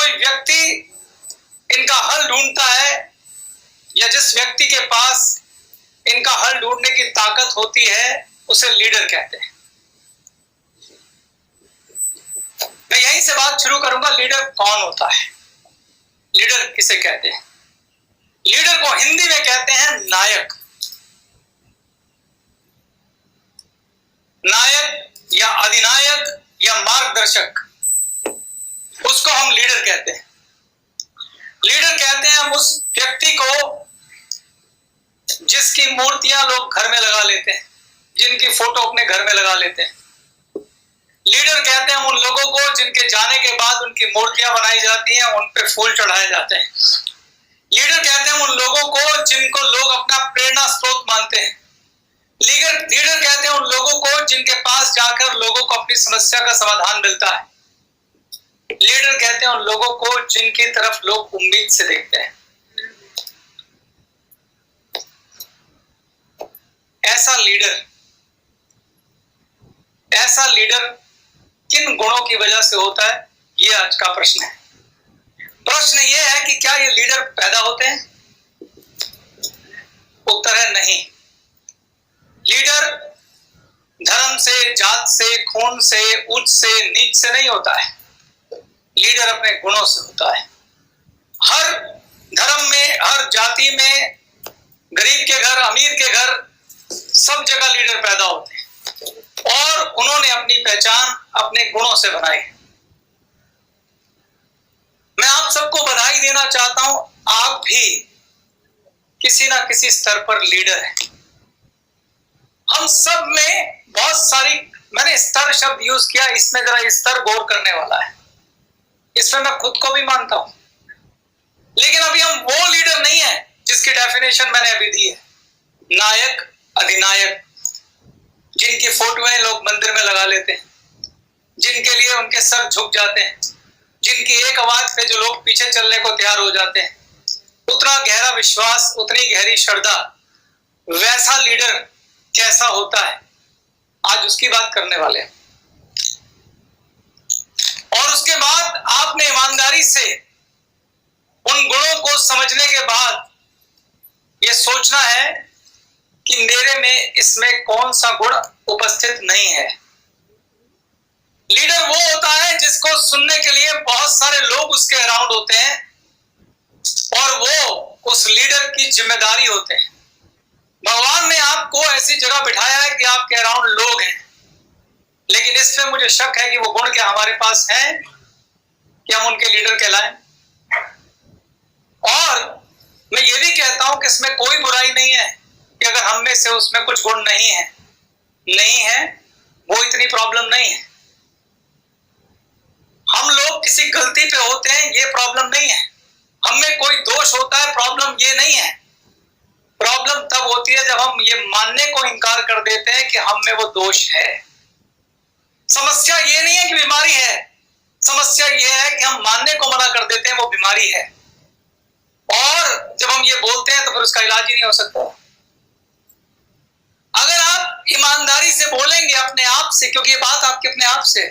कोई व्यक्ति इनका हल ढूंढता है या जिस व्यक्ति के पास इनका हल ढूंढने की ताकत होती है उसे लीडर कहते हैं। मैं यहीं से बात शुरू करूंगा। लीडर कौन होता है? लीडर किसे कहते हैं? लीडर को हिंदी में कहते हैं नायक। नायक या अधिनायक या मार्गदर्शक, उसको हम लीडर कहते हैं। लीडर कहते हैं हम उस व्यक्ति को जिसकी मूर्तियां लोग घर में लगा लेते हैं, जिनकी फोटो अपने घर में लगा लेते हैं। लीडर कहते हैं हम उन लोगों को जिनके जाने के बाद उनकी मूर्तियां बनाई जाती हैं, उन पे फूल चढ़ाए जाते हैं। लीडर कहते हैं हम उन लोगों को जिनको लोग अपना प्रेरणा स्रोत मानते हैं। लीडर कहते हैं उन लोगों को जिनके पास जाकर लोगों को अपनी समस्या का समाधान मिलता है। लीडर कहते हैं उन लोगों को जिनकी तरफ लोग उम्मीद से देखते हैं। ऐसा लीडर किन गुणों की वजह से होता है, ये आज का प्रश्न है। प्रश्न ये है कि क्या ये लीडर पैदा होते हैं? उत्तर है नहीं। लीडर धर्म से, जात से, खून से, उच्च से, नीच से नहीं होता है। लीडर अपने गुणों से होता है। हर धर्म में, हर जाति में, गरीब के घर, अमीर के घर, सब जगह लीडर पैदा होते हैं और उन्होंने अपनी पहचान अपने गुणों से बनाई। मैं आप सबको बधाई देना चाहता हूं, आप भी किसी ना किसी स्तर पर लीडर हैं। हम सब में बहुत सारी, मैंने स्तर शब्द यूज किया, इसमें जरा स्तर गौर करने वाला है। इसमें मैं खुद को भी मानता हूं, लेकिन अभी हम वो लीडर नहीं है जिसकी डेफिनेशन मैंने अभी दी है। नायक, अधिनायक, जिनकी फोटोएं लोग मंदिर में लगा लेते हैं, जिनके लिए उनके सर झुक जाते हैं, जिनकी एक आवाज पे जो लोग पीछे चलने को तैयार हो जाते हैं। उतना गहरा विश्वास, उतनी गहरी श्रद्धा, वैसा लीडर कैसा होता है, आज उसकी बात करने वाले हैं। और उसके बाद आपने ईमानदारी से उन गुणों को समझने के बाद यह सोचना है कि मेरे में इसमें कौन सा गुण उपस्थित नहीं है। लीडर वो होता है जिसको सुनने के लिए बहुत सारे लोग उसके अराउंड होते हैं और वो उस लीडर की जिम्मेदारी होते हैं। भगवान ने आपको ऐसी जगह बिठाया है कि आपके अराउंड लोग हैं, लेकिन इसमें मुझे शक है कि वो गुण क्या हमारे पास हैं कि हम उनके लीडर कहलाएं। और मैं ये भी कहता हूं कि इसमें कोई बुराई नहीं है कि अगर हम में से उसमें कुछ गुण नहीं है, वो इतनी प्रॉब्लम नहीं है। हम लोग किसी गलती पे होते हैं, ये प्रॉब्लम नहीं है। हम में कोई दोष होता है, प्रॉब्लम ये नहीं है। प्रॉब्लम तब होती है जब हम ये मानने को इनकार कर देते हैं कि हम में वो दोष है। समस्या ये नहीं है कि बीमारी है, समस्या ये है कि हम मानने को मना कर देते हैं वो बीमारी है। और जब हम ये बोलते हैं तो फिर उसका इलाज ही नहीं हो सकता। अगर आप ईमानदारी से बोलेंगे अपने आप से, क्योंकि ये बात आपके अपने आप से है,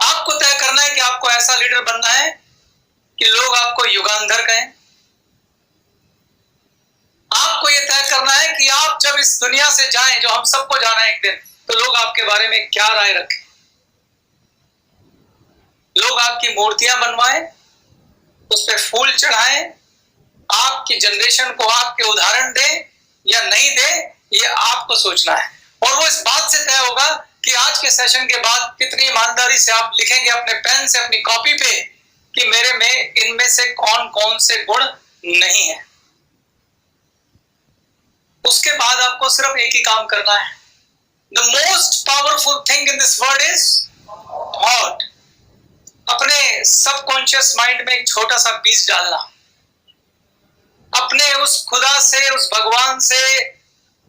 आपको तय करना है कि आपको ऐसा लीडर बनना है कि लोग आपको युगांधर कहें। आपको यह तय करना है कि आप जब इस दुनिया से जाएं, जो हम सबको जाना है एक दिन, तो लोग आपके बारे में क्या राय रखें। लोग आपकी मूर्तियां बनवाएं, उस पर फूल चढ़ाएं, आपकी जनरेशन को आपके उदाहरण दें या नहीं दें, ये आपको सोचना है। और वो इस बात से तय होगा कि आज के सेशन के बाद कितनी ईमानदारी से आप लिखेंगे अपने पेन से, अपनी कॉपी पे, कि मेरे में इनमें से कौन कौन से गुण नहीं है। उसके बाद आपको सिर्फ एक ही काम करना है। The most powerful thing in this world is thought. अपने सबकॉन्शियस माइंड में एक छोटा सा बीज डालना, अपने उस खुदा से, उस भगवान से,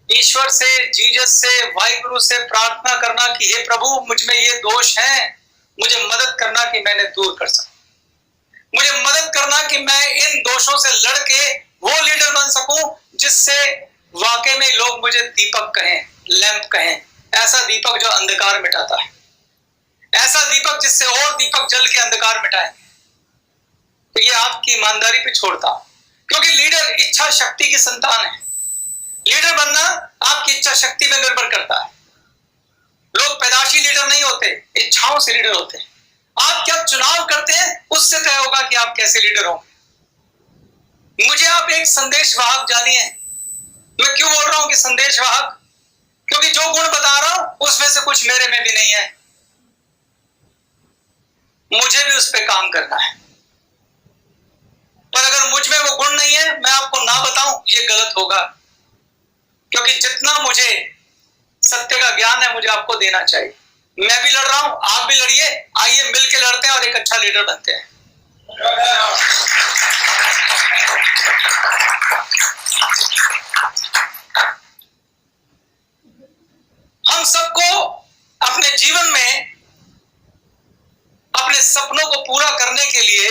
ईश्वर से, जीसस से, वाहिगुरु से प्रार्थना करना कि हे प्रभु, मुझ में ये दोष हैं, मुझे मदद करना कि मैंने दूर कर सकूं। मुझे मदद करना कि मैं इन दोषों से लड़के वो लीडर बन सकूं जिससे वाकई में लोग मुझे दीपक कहें, लैंप कहें। ऐसा दीपक जो अंधकार मिटाता है, ऐसा दीपक जिससे और दीपक जल के अंधकार मिटाए। तो ये आपकी ईमानदारी पे छोड़ता हूं, क्योंकि लीडर इच्छा शक्ति की संतान है। लीडर बनना आपकी इच्छा शक्ति पे निर्भर करता है। लोग पैदाशी लीडर नहीं होते, इच्छाओं से लीडर होते हैं। आप क्या चुनाव करते हैं उससे तय होगा कि आप कैसे लीडर हो। मुझे आप एक संदेश वाहक जानिए। मैं क्यों बोल रहा हूं कि संदेश वाहक? क्योंकि जो गुण बता रहा हूं उसमें से कुछ मेरे में भी नहीं है, मुझे भी उस पर काम करना है। पर अगर मुझ में वो गुण नहीं है, मैं आपको ना बताऊं, ये गलत होगा। क्योंकि जितना मुझे सत्य का ज्ञान है मुझे आपको देना चाहिए। मैं भी लड़ रहा हूं, आप भी लड़िए, आइए मिलके लड़ते हैं और एक अच्छा लीडर बनते हैं। हम सबको अपने जीवन में अपने सपनों को पूरा करने के लिए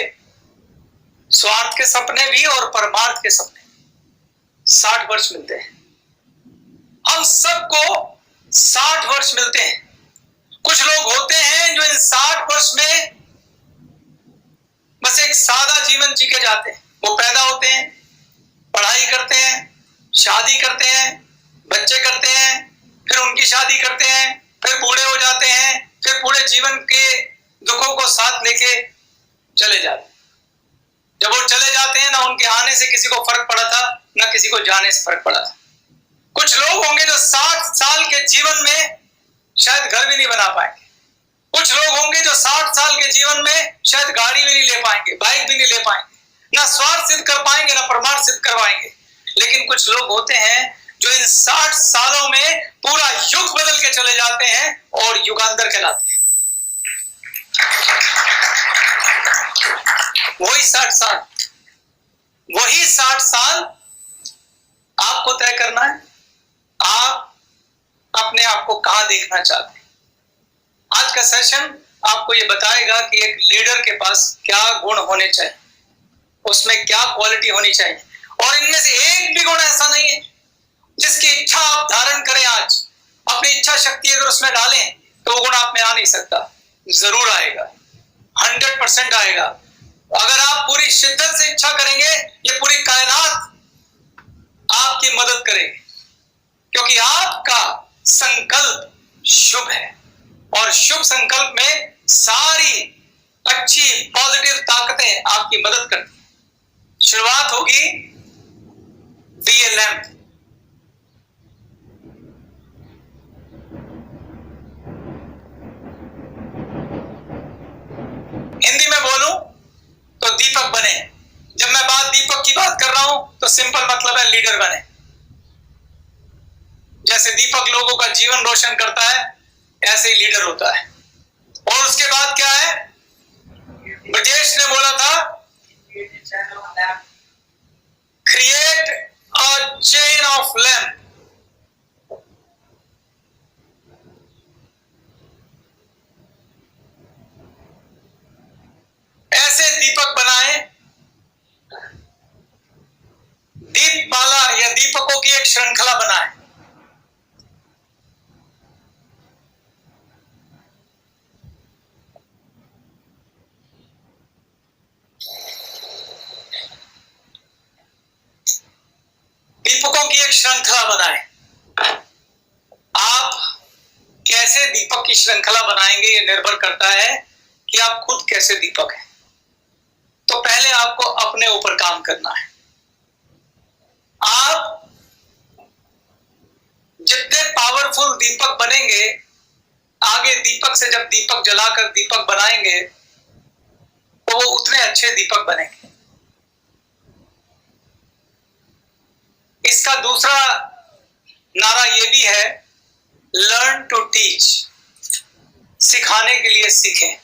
स्वार्थ के सपने भी और परमार्थ के सपने 60 वर्ष मिलते हैं। हम सबको 60 वर्ष मिलते हैं। कुछ लोग होते हैं जो इन 60 वर्ष में बस एक सादा जीवन जी के जाते हैं। वो पैदा होते हैं, पढ़ाई करते हैं, शादी करते हैं, बच्चे करते हैं, फिर उनकी शादी करते हैं, फिर बूढ़े हो जाते हैं, फिर पूरे जीवन के दुखों को साथ लेके चले जाते हैं। जब वो चले जाते हैं ना उनके आने से किसी को फर्क पड़ा था, ना किसी को जाने से फर्क पड़ा था। कुछ लोग होंगे जो 60 साल के जीवन में शायद घर भी नहीं बना पाएंगे। कुछ लोग होंगे जो 60 साल के जीवन में शायद गाड़ी भी नहीं ले पाएंगे, बाइक भी नहीं ले पाएंगे, ना स्वार्थ सिद्ध कर पाएंगे ना परमार्थ सिद्ध करवाएंगे। लेकिन कुछ लोग होते हैं जो इन 60 सालों में पूरा युग बदल के चले जाते हैं और युगांतर कहलाते हैं। वही 60 साल आपको तय करना है, आप अपने आप को कहां देखना चाहते हैं। आज का सेशन आपको ये बताएगा कि एक लीडर के पास क्या गुण होने चाहिए, उसमें क्या क्वालिटी होनी चाहिए। और इनमें से एक भी गुण ऐसा नहीं है जिसकी इच्छा आप धारण करें, आज अपनी इच्छा शक्ति अगर उसमें डालें तो वो गुण आप में आ नहीं सकता। जरूर आएगा, 100% आएगा। अगर आप पूरी शिद्दत से इच्छा करेंगे, ये पूरी कायनात आपकी मदद करेगी, क्योंकि आपका संकल्प शुभ है और शुभ संकल्प में सारी अच्छी पॉजिटिव ताकतें आपकी मदद करती हैं। शुरुआत होगी बी ए लैम्प। हिंदी में बोलूं तो दीपक बने। जब मैं दीपक की बात कर रहा हूं तो सिंपल मतलब है लीडर बने। जैसे दीपक लोगों का जीवन रोशन करता है, ऐसे ही लीडर होता है। और उसके बाद क्या है, ब्रजेश ने बोला था, create a chain of lamp. ऐसे दीपक बनाए, दीपमाला या दीपकों की एक श्रृंखला बनाए। दीपकों की एक श्रृंखला बनाए। आप कैसे दीपक की श्रृंखला बनाएंगे ये निर्भर करता है कि आप खुद कैसे दीपक हैं। तो पहले आपको अपने ऊपर काम करना है। आप जितने पावरफुल दीपक बनेंगे, आगे दीपक से जब दीपक जलाकर दीपक बनाएंगे तो वो उतने अच्छे दीपक बनेंगे। इसका दूसरा नारा ये भी है, लर्न टू टीच। सिखाने के लिए सीखें,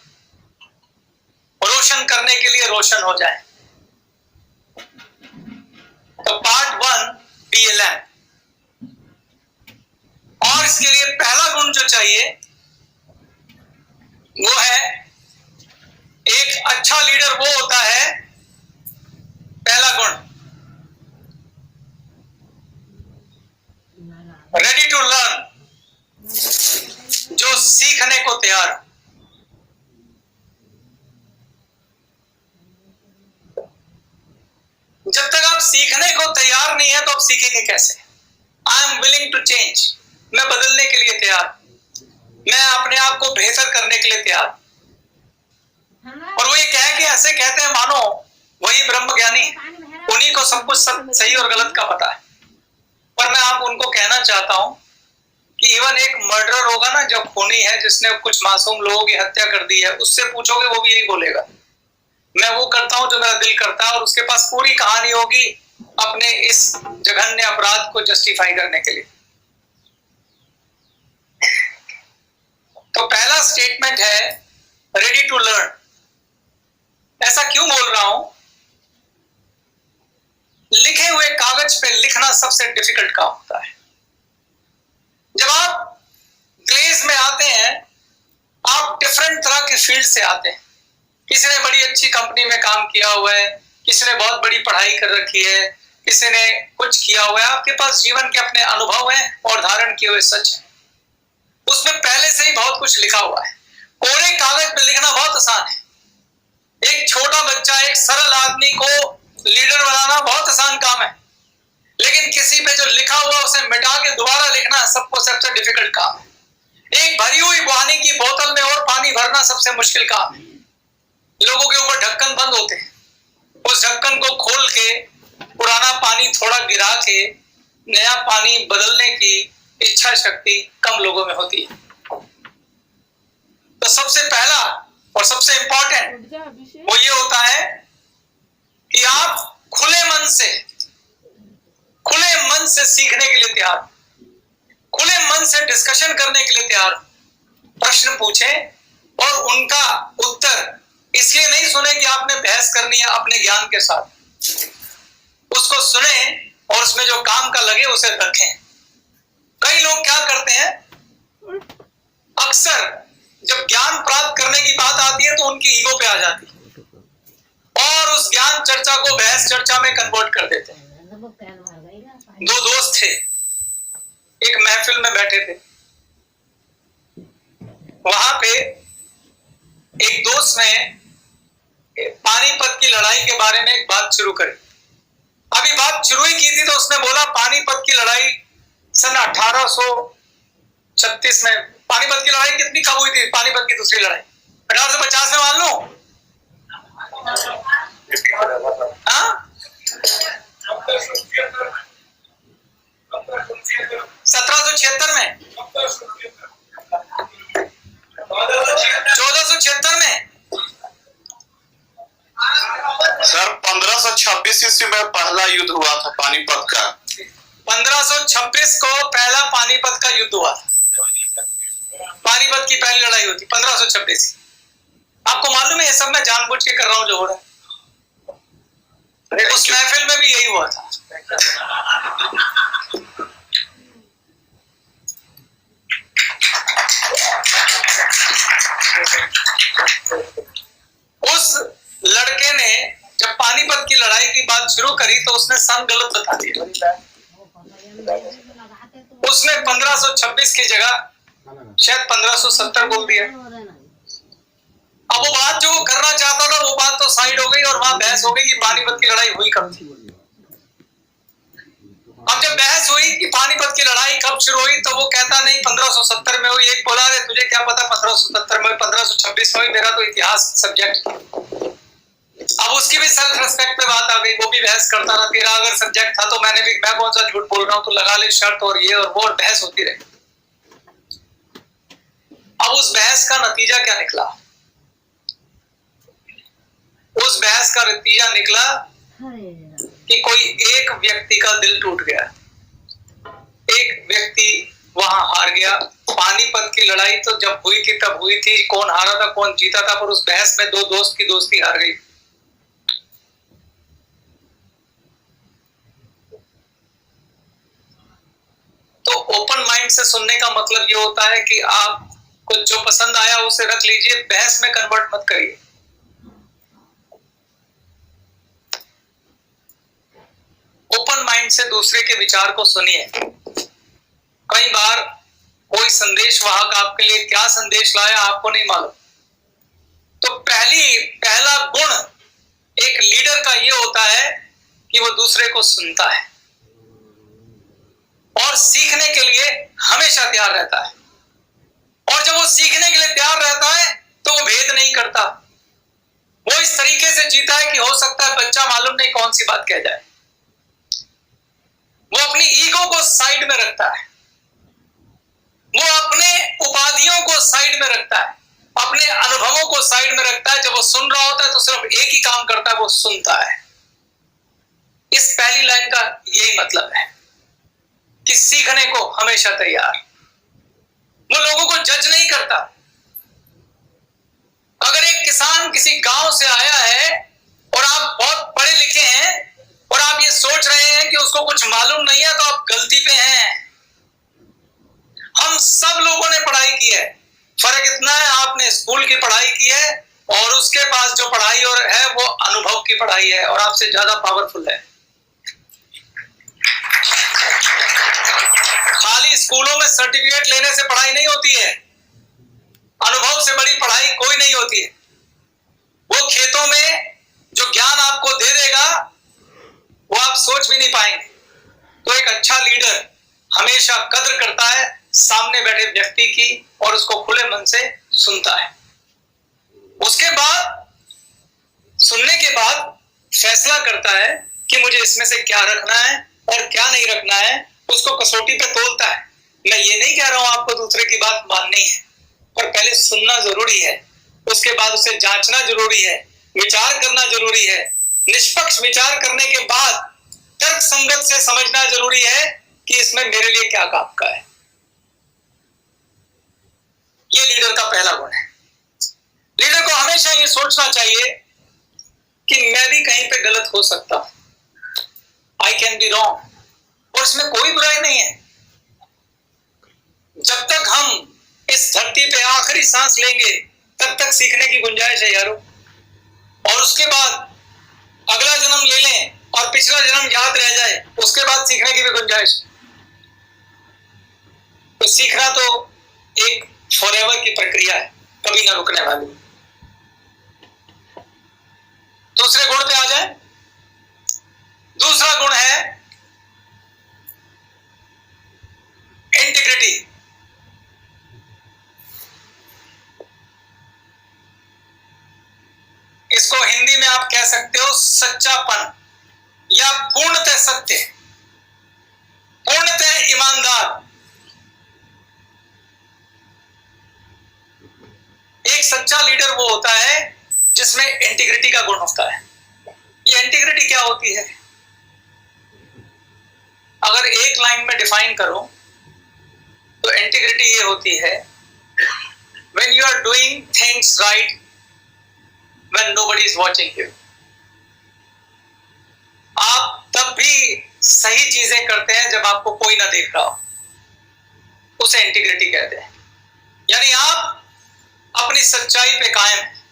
रोशन करने के लिए रोशन हो जाए। तो पार्ट 1 बी ए लैम्प। और इसके लिए पहला गुण जो चाहिए वो है, एक अच्छा लीडर वो होता है, पहला गुण रेडी टू लर्न, जो सीखने को तैयार। लोग तैयार नहीं है तो अब सीखेंगे कैसे? I am willing to change, मैं बदलने के लिए तैयार, मैं अपने आप को बेहतर करने के लिए तैयार। और वो ये कह के ऐसे कहते हैं मानो वही ब्रह्म ज्ञानी, उन्हीं को सब कुछ सही और गलत का पता है। पर मैं आप उनको कहना चाहता हूं कि इवन एक मर्डर होगा ना, जो खूनी है जिसने कुछ मासूम लोगों की हत्या कर दी है, उससे पूछोगे वो भी यही बोलेगा, मैं वो करता हूं जो मेरा दिल करता है। और उसके पास पूरी कहानी होगी अपने इस जघन्य अपराध को जस्टिफाई करने के लिए। तो पहला स्टेटमेंट है रेडी टू लर्न। ऐसा क्यों बोल रहा हूं? लिखे हुए कागज पे लिखना सबसे डिफिकल्ट काम होता है। जब आप ग्लेज में आते हैं, आप डिफरेंट तरह के फील्ड से आते हैं। किसी ने बड़ी अच्छी कंपनी में काम किया हुआ है, किसी ने बहुत बड़ी पढ़ाई कर रखी है, किसी ने कुछ किया हुआ है। आपके पास जीवन के अपने अनुभव हैं और धारण किए हुए सच है, उसमें पहले से ही बहुत कुछ लिखा हुआ है। कोरे कागज पे लिखना बहुत आसान है। एक छोटा बच्चा, एक सरल आदमी को लीडर बनाना बहुत आसान काम है, लेकिन किसी पे जो लिखा हुआ उसे मिटा के दोबारा लिखना सबको सबसे डिफिकल्ट काम है। एक भरी हुई पानी की बोतल में और पानी भरना सबसे मुश्किल काम है। लोगों के ऊपर ढक्कन बंद होते हैं, उस ढक्कन को खोल के पुराना पानी थोड़ा गिरा के नया पानी बदलने की इच्छा शक्ति कम लोगों में होती है। तो सबसे पहला और सबसे इंपॉर्टेंट वो ये होता है कि आप खुले मन से सीखने के लिए तैयार, खुले मन से डिस्कशन करने के लिए तैयार, प्रश्न पूछें और उनका उत्तर इसलिए नहीं सुने कि आपने बहस करनी है अपने ज्ञान के साथ, उसको सुने और उसमें जो काम का लगे उसे रखें। कई लोग क्या करते हैं, अक्सर जब ज्ञान प्राप्त करने की बात आती है तो उनकी ईगो पे आ जाती है और उस ज्ञान चर्चा को बहस चर्चा में कन्वर्ट कर देते हैं। दो दोस्त थे, एक महफिल में बैठे थे। वहां पे एक दोस्त ने पानीपत की लड़ाई के बारे में एक बात शुरू करी। अभी बात शुरू ही की थी तो उसने बोला पानीपत की लड़ाई सन 1836 में, पानीपत की लड़ाई कितनी कब हुई थी? पानीपत की दूसरी लड़ाई 1850 में मान लो, हाँ 1776 में, 1476 में। सर 1526 ईस्वी में पहला युद्ध हुआ था पानीपत का। 1526 को पहला पानीपत का युद्ध हुआ। पानीपत की पहली लड़ाई होती 1526। आपको मालूम है ये सब मैं जानबूझ के कर रहा हूं जो हो रहा है। उस महफिल में भी यही हुआ था। उस लड़के ने जब पानीपत की लड़ाई की बात शुरू करी तो उसने सन गलत बता दिया। उसने 1526 की जगह शायद 1570 बोल दिया। अब वो बात जो वो करना चाहता था वो बात तो साइड हो गई और वहां बहस हो गई कि पानीपत की लड़ाई हुई कब थी। अब जब बहस हुई कि पानीपत की लड़ाई कब शुरू हुई तो वो कहता नहीं 1570 में हुई। एक बोला रे तुझे क्या पता 1570 में, 1526 में हुई, मेरा तो इतिहास सब्जेक्ट। अब उसकी भी सेल्फ रिस्पेक्ट पे बात आ गई, वो भी बहस करता रहा। तेरा अगर सब्जेक्ट था तो मैं कौन सा झूठ बोल रहा हूं, तो लगा ले शर्त और ये और वो, और बहस होती रही। अब उस बहस का नतीजा क्या निकला? उस बहस का नतीजा निकला कि कोई एक व्यक्ति का दिल टूट गया, एक व्यक्ति वहां हार गया। पानीपत की लड़ाई तो जब हुई थी तब हुई थी, कौन हारा था कौन जीता था, पर उस बहस में दो दोस्त की दोस्ती हार गई। तो ओपन माइंड से सुनने का मतलब ये होता है कि आप कुछ जो पसंद आया उसे रख लीजिए, बहस में कन्वर्ट मत करिए। ओपन माइंड से दूसरे के विचार को सुनिए। कई बार कोई संदेश वाहक आपके लिए क्या संदेश लाया आपको नहीं मालूम। तो पहला गुण एक लीडर का ये होता है कि वो दूसरे को सुनता है और सीखने के लिए हमेशा तैयार रहता है। और जब वो सीखने के लिए तैयार रहता है तो वो भेद नहीं करता। वो इस तरीके से जीता है कि हो सकता है बच्चा मालूम नहीं कौन सी बात कह जाए। वो अपनी ईगो को साइड में रखता है, वो अपने उपाधियों को साइड में रखता है, अपने अनुभवों को साइड में रखता है। जब वो सुन रहा होता है तो सिर्फ एक ही काम करता है, वो सुनता है। इस पहली लाइन का यही मतलब है कि सीखने को हमेशा तैयार। वो लोगों को जज नहीं करता। अगर एक किसान किसी गांव से आया है और आप बहुत पढ़े लिखे हैं और आप ये सोच रहे हैं कि उसको कुछ मालूम नहीं है, तो आप गलती पे हैं। हम सब लोगों ने पढ़ाई की है, फर्क इतना है आपने स्कूल की पढ़ाई की है और उसके पास जो पढ़ाई और है वो अनुभव की पढ़ाई है और आपसे ज्यादा पावरफुल है। खाली स्कूलों में सर्टिफिकेट लेने से पढ़ाई नहीं होती है, अनुभव से बड़ी पढ़ाई कोई नहीं होती है। वो खेतों में जो ज्ञान आपको दे देगा वो आप सोच भी नहीं पाएंगे। तो एक अच्छा लीडर हमेशा कद्र करता है सामने बैठे व्यक्ति की और उसको खुले मन से सुनता है। उसके बाद सुनने के बाद फैसला करता है कि मुझे इसमें से क्या रखना है और क्या नहीं रखना है, उसको कसौटी पे तोलता है। मैं ये नहीं कह रहा हूं आपको दूसरे की बात माननी है, पर पहले सुनना जरूरी है, उसके बाद उसे जांचना जरूरी है, विचार करना जरूरी है। निष्पक्ष विचार करने के बाद तर्क संगत से समझना जरूरी है कि इसमें मेरे लिए क्या काम का है। ये लीडर का पहला गुण है। लीडर को हमेशा ये सोचना चाहिए कि मैं भी कहीं पे गलत हो सकता हूं, आई कैन बी रॉन्ग, और इसमें कोई बुराई नहीं है। जब तक हम इस धरती पे आखिरी सांस लेंगे तब तक सीखने की गुंजाइश है यारों। और उसके बाद अगला जन्म ले लें और पिछला जन्म याद रह जाए, उसके बाद सीखने की भी गुंजाइश। तो सीखना तो एक फॉरएवर की प्रक्रिया है, कभी ना रुकने वाली। दूसरे गुण पे आ जाए। दूसरा गुण है इंटीग्रिटी। इसको हिंदी में आप कह सकते हो सच्चापन या पूर्णतः सत्य, पूर्णतः ईमानदार। एक सच्चा लीडर वो होता है जिसमें इंटीग्रिटी का गुण होता है। ये इंटीग्रिटी क्या होती है? अगर एक लाइन में डिफाइन करो तो इंटीग्रिटी ये होती है when you are doing things right when nobody is watching you। आप तब भी सही चीजें करते हैं जब आपको कोई ना देख रहा हो, उसे इंटीग्रिटी कहते हैं। यानी आप अपनी सच्चाई पे कायम हैं,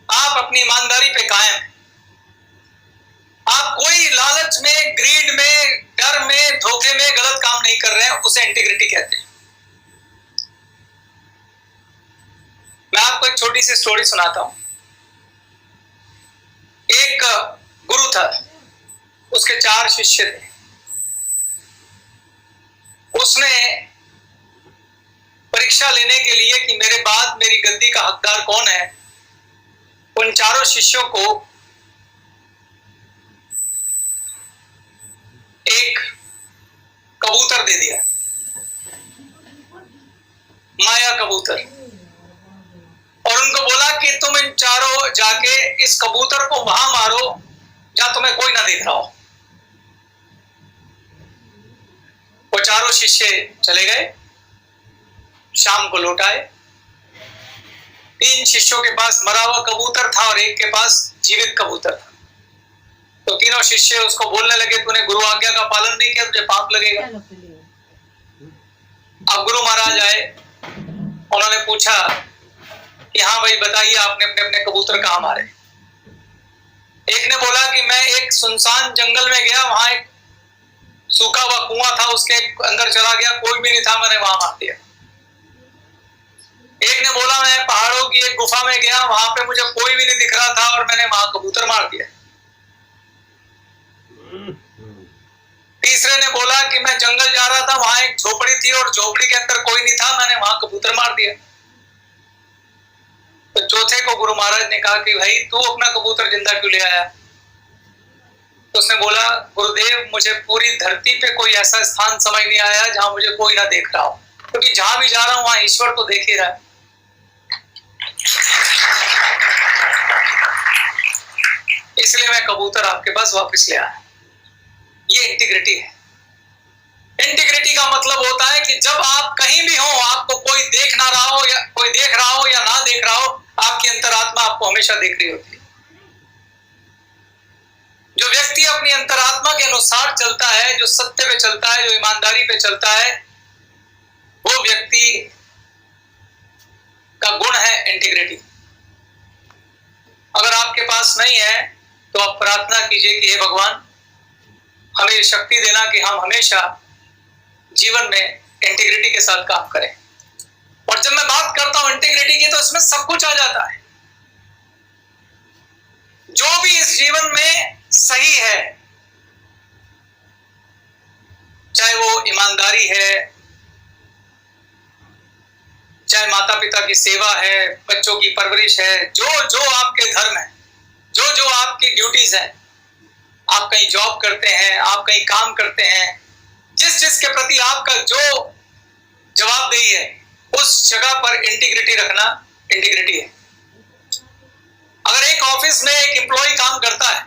आप अपनी ईमानदारी पे कायम हैं, आप कोई लालच में, ग्रीड में, डर में, धोखे में गलत काम नहीं कर रहे हैं, उसे इंटीग्रिटी कहते हैं। मैं आपको एक छोटी सी स्टोरी सुनाता हूं। एक गुरु था, उसके 4 शिष्य थे। उसने परीक्षा लेने के लिए कि मेरे बाद मेरी गद्दी का हकदार कौन है, उन 4 शिष्यों को एक कबूतर दे दिया, माया कबूतर, और उनको बोला कि तुम इन 4 जाके इस कबूतर को वहां मारो जहां तुम्हें कोई ना देख रहा हो। वो 4 शिष्य चले गए, शाम को लौट आए। 3 शिष्यों के पास मरा हुआ कबूतर था और एक के पास जीवित कबूतर था। तो तीनों शिष्य उसको बोलने लगे, तूने गुरु आज्ञा का पालन नहीं किया, तुझे पाप लगेगा। अब गुरु महाराज आए, उन्होंने पूछा कि हाँ भाई बताइए, आपने अपने अपने कबूतर कहाँ मारे? एक ने बोला कि मैं एक सुनसान जंगल में गया, वहां एक सूखा हुआ कुआं था, उसके अंदर चला गया, कोई भी नहीं था, मैंने वहां मार दिया। एक ने बोला मैं पहाड़ों की एक गुफा में गया, वहां पे मुझे कोई भी नहीं दिख रहा था और मैंने वहां कबूतर मार दिया। तीसरे ने बोला कि मैं जंगल जा रहा था, वहां एक झोपड़ी थी और झोपड़ी के अंदर कोई नहीं था, मैंने वहां कबूतर मार दिया। तो चौथे को गुरु महाराज ने कहा कि भाई तू अपना कबूतर जिंदा क्यों ले आया? तो उसने बोला, गुरुदेव मुझे पूरी धरती पे कोई ऐसा स्थान समझ नहीं आया जहां मुझे कोई ना देख रहा हो, क्योंकि जहां भी जा रहा हूं वहां ईश्वर तो देख ही रहा है। इसलिए मैं कबूतर आपके पास वापस ले आया। ये इंटीग्रिटी है। इंटीग्रिटी का मतलब होता है कि जब आप कहीं भी हो, आपको कोई देख ना रहा हो या कोई देख रहा हो या ना देख रहा हो, आपकी अंतरात्मा आपको हमेशा देख रही होती है। जो व्यक्ति अपनी अंतरात्मा के अनुसार चलता है, जो सत्य पे चलता है, जो ईमानदारी पे चलता है, वो व्यक्ति का गुण है इंटीग्रिटी। अगर आपके पास नहीं है तो आप प्रार्थना कीजिए कि हे भगवान हमें ये शक्ति देना कि हम हमेशा जीवन में इंटीग्रिटी के साथ काम करें। और जब मैं बात करता हूं इंटीग्रिटी की, तो इसमें सब कुछ आ जाता है। जो भी इस जीवन में सही है, चाहे वो ईमानदारी है, चाहे माता पिता की सेवा है, बच्चों की परवरिश है, जो जो आपके धर्म है, जो जो आपकी ड्यूटीज है, आप कहीं जॉब करते हैं, आप कहीं काम करते हैं, जिस जिस के प्रति आपका जो जवाबदेही है, उस जगह पर इंटीग्रिटी रखना इंटीग्रिटी है। अगर एक ऑफिस में एक एम्प्लॉय काम करता है,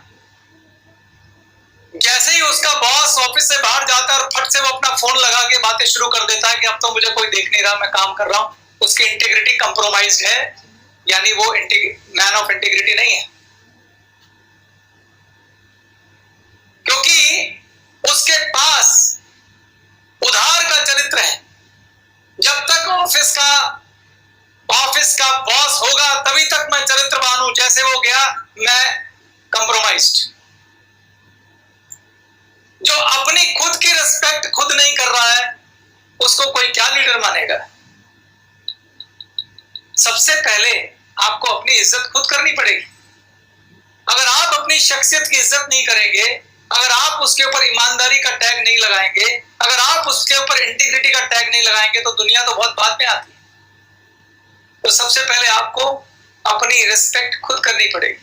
जैसे ही उसका बॉस ऑफिस से बाहर जाता है और फट से वो अपना फोन लगा के बातें शुरू कर देता है कि अब तो मुझे कोई देख नहीं रहा, मैं काम कर रहा हूं, उसकी इंटीग्रिटी कंप्रोमाइज्ड है, यानी वो मैन ऑफ इंटीग्रिटी नहीं है। क्योंकि उसके पास उधार का चरित्र है। जब तक ऑफिस का बॉस होगा तभी तक मैं चरित्रवान हूं, जैसे वो गया मैं कंप्रोमाइज्ड। जो अपनी खुद की रिस्पेक्ट खुद नहीं कर रहा है, उसको कोई क्या लीडर मानेगा? सबसे पहले आपको अपनी इज्जत खुद करनी पड़ेगी। अगर आप अपनी शख्सियत की इज्जत नहीं करेंगे, अगर आप उसके ऊपर ईमानदारी का टैग नहीं लगाएंगे, अगर आप उसके ऊपर इंटीग्रिटी का टैग नहीं लगाएंगे, तो दुनिया तो बहुत बाद में आती है। तो सबसे पहले आपको अपनी रिस्पेक्ट खुद करनी पड़ेगी।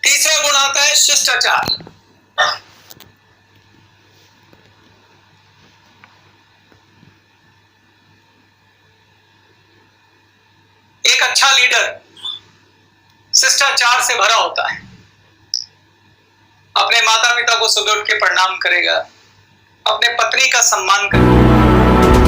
तीसरा गुण आता है शिष्टाचार। एक अच्छा लीडर शिष्टाचार से भरा होता है। अपने माता पिता को सुबह उठ के प्रणाम करेगा, अपने पत्नी का सम्मान करेगा,